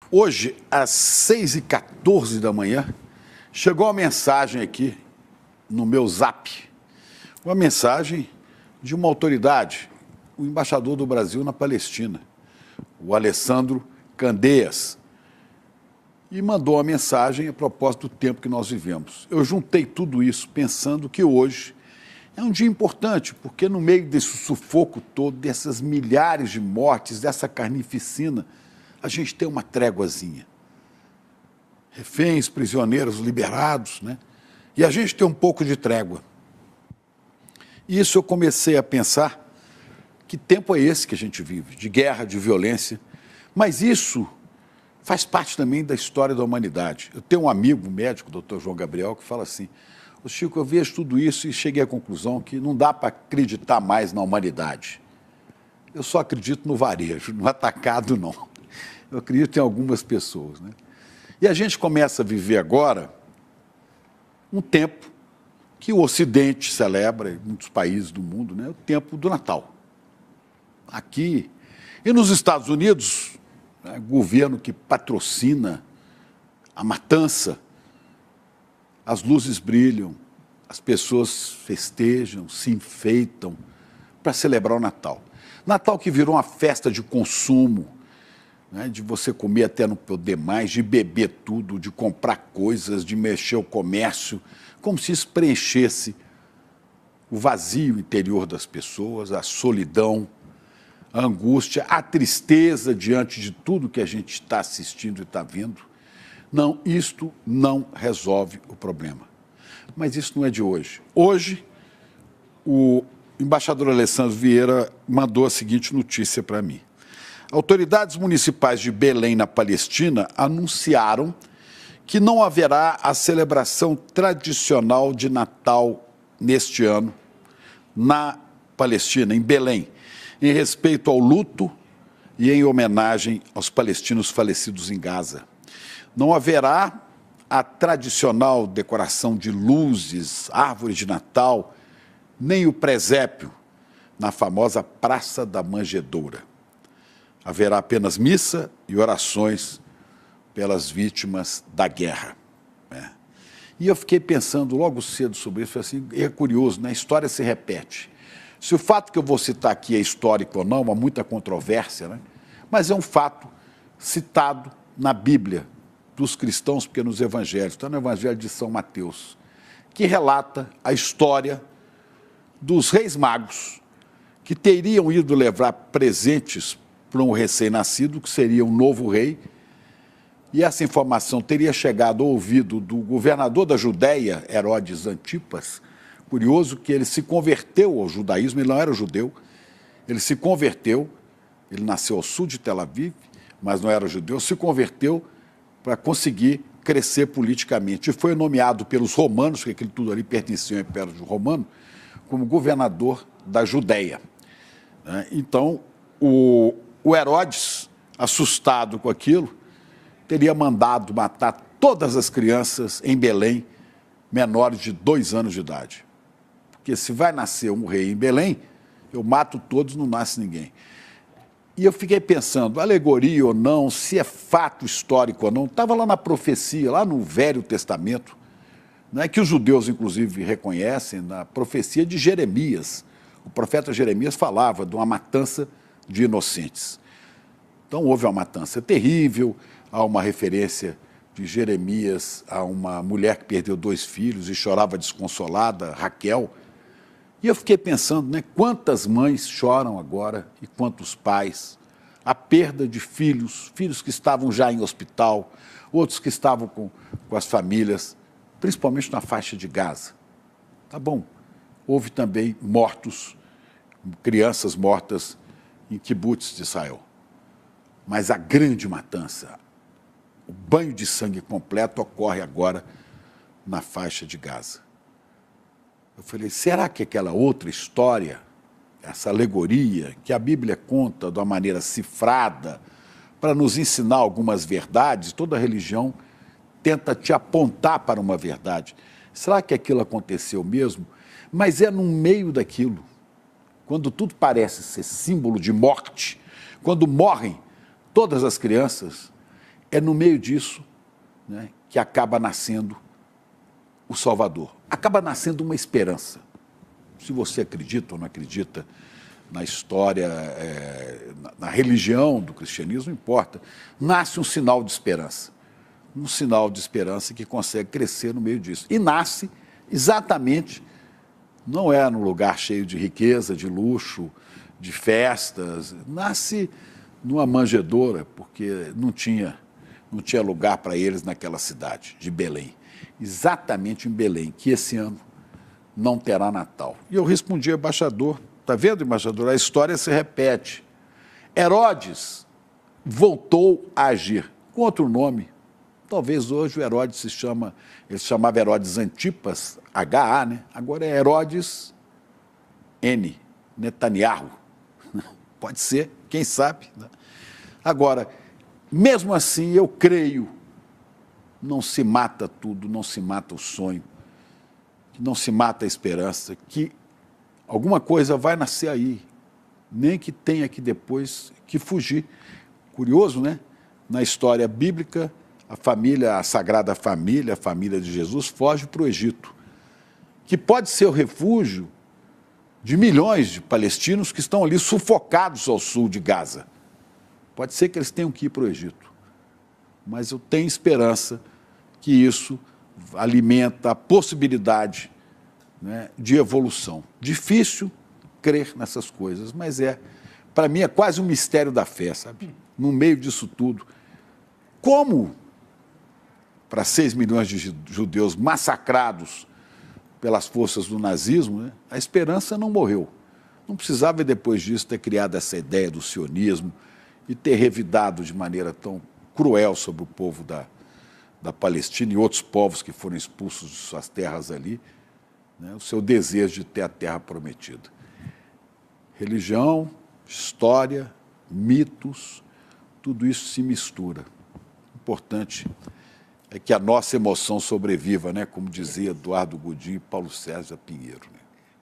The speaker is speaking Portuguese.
Hoje, às 6h14 da manhã, chegou uma mensagem aqui no meu Zap, uma mensagem de uma autoridade, o embaixador do Brasil na Palestina, o Alessandro Candeias, e mandou uma mensagem a propósito do tempo que nós vivemos. Eu juntei tudo isso pensando que hoje é um dia importante, porque no meio desse sufoco todo, dessas milhares de mortes, dessa carnificina, a gente tem uma tréguazinha. Reféns, prisioneiros liberados, né? E a gente tem um pouco de trégua. E isso eu comecei a pensar, que tempo é esse que a gente vive? De guerra, de violência. Mas isso faz parte também da história da humanidade. Eu tenho um amigo, médico, o Dr. João Gabriel, que fala assim: "Ô Chico, eu vejo tudo isso e cheguei à conclusão que não dá para acreditar mais na humanidade. Eu só acredito no varejo, no atacado não. Eu acredito em algumas pessoas, né?" E a gente começa a viver agora um tempo que o Ocidente celebra, em muitos países do mundo, né? O tempo do Natal. Aqui e nos Estados Unidos, né, governo que patrocina a matança, as luzes brilham, as pessoas festejam, se enfeitam para celebrar o Natal. Natal que virou uma festa de consumo, né, de você comer até não poder mais, de beber tudo, de comprar coisas, de mexer o comércio, como se isso preenchesse o vazio interior das pessoas, a solidão, a angústia, a tristeza diante de tudo que a gente está assistindo e está vendo. Não, isto não resolve o problema. Mas isso não é de hoje. Hoje, o embaixador Alessandro Vieira mandou a seguinte notícia para mim. Autoridades municipais de Belém, na Palestina, anunciaram que não haverá a celebração tradicional de Natal neste ano na Palestina, em Belém, em respeito ao luto e em homenagem aos palestinos falecidos em Gaza. Não haverá a tradicional decoração de luzes, árvores de Natal, nem o presépio na famosa Praça da Manjedoura. Haverá apenas missa e orações pelas vítimas da guerra, né? E eu fiquei pensando logo cedo sobre isso, assim, é curioso, né? A história se repete. Se o fato que eu vou citar aqui é histórico ou não, há muita controvérsia, né? Mas é um fato citado na Bíblia dos cristãos, porque nos evangelhos, está no Evangelho de São Mateus, que relata a história dos reis magos que teriam ido levar presentes para um recém-nascido, que seria um novo rei, e essa informação teria chegado ao ouvido do governador da Judéia, Herodes Antipas. Curioso que ele se converteu ao judaísmo, ele não era judeu, ele se converteu, ele nasceu ao sul de Tel Aviv, mas não era judeu, se converteu para conseguir crescer politicamente. E foi nomeado pelos romanos, porque aquilo tudo ali pertencia ao Império Romano, como governador da Judéia. Então, o Herodes, assustado com aquilo, teria mandado matar todas as crianças em Belém menores de 2 anos de idade. Porque se vai nascer um rei em Belém, eu mato todos, não nasce ninguém. E eu fiquei pensando, alegoria ou não, se é fato histórico ou não, estava lá na profecia, lá no Velho Testamento, né, que os judeus, inclusive, reconhecem, na profecia de Jeremias. O profeta Jeremias falava de uma matança de inocentes. Então, houve uma matança terrível, há uma referência de Jeremias a uma mulher que perdeu 2 filhos e chorava desconsolada, Raquel. E eu fiquei pensando, né, quantas mães choram agora e quantos pais, a perda de filhos, filhos que estavam já em hospital, outros que estavam com as famílias, principalmente na faixa de Gaza. Tá bom, houve também mortos, crianças mortas em kibbutz de Israel. Mas a grande matança, o banho de sangue completo ocorre agora na faixa de Gaza. Eu falei, será que aquela outra história, essa alegoria que a Bíblia conta de uma maneira cifrada, para nos ensinar algumas verdades, toda religião tenta te apontar para uma verdade. Será que aquilo aconteceu mesmo? Mas é no meio daquilo, quando tudo parece ser símbolo de morte, quando morrem todas as crianças, é no meio disso, né, que acaba nascendo o Salvador. Acaba nascendo uma esperança. Se você acredita ou não acredita na história, na religião do cristianismo, não importa. Nasce um sinal de esperança. Um sinal de esperança que consegue crescer no meio disso. E nasce exatamente, não é num lugar cheio de riqueza, de luxo, de festas, nasce numa manjedoura, porque não tinha lugar para eles naquela cidade de Belém. Exatamente em Belém, que esse ano não terá Natal. E eu respondi, embaixador, está vendo, embaixador? A história se repete. Herodes voltou a agir com outro nome. Talvez hoje o Herodes ele se chamava Herodes Antipas, H.A., né? Agora é Herodes N, Netanyahu. Pode ser, quem sabe, né? Agora, mesmo assim, eu creio, não se mata tudo, não se mata o sonho, não se mata a esperança, que alguma coisa vai nascer aí, nem que tenha que depois que fugir. Curioso, né? Na história bíblica, a Sagrada Família, a família de Jesus, foge para o Egito, que pode ser o refúgio de milhões de palestinos que estão ali sufocados ao sul de Gaza. Pode ser que eles tenham que ir para o Egito, mas eu tenho esperança que isso alimenta a possibilidade, né, de evolução. Difícil crer nessas coisas, mas para mim é quase um mistério da fé, sabe? No meio disso tudo. Como para 6 milhões de judeus massacrados pelas forças do nazismo, né, a esperança não morreu. Não precisava, depois disso, ter criado essa ideia do sionismo e ter revidado de maneira tão cruel sobre o povo da Palestina e outros povos que foram expulsos de suas terras ali, né, o seu desejo de ter a terra prometida. Religião, história, mitos, tudo isso se mistura. O importante é que a nossa emoção sobreviva, né, como dizia Eduardo Godinho e Paulo César Pinheiro, né?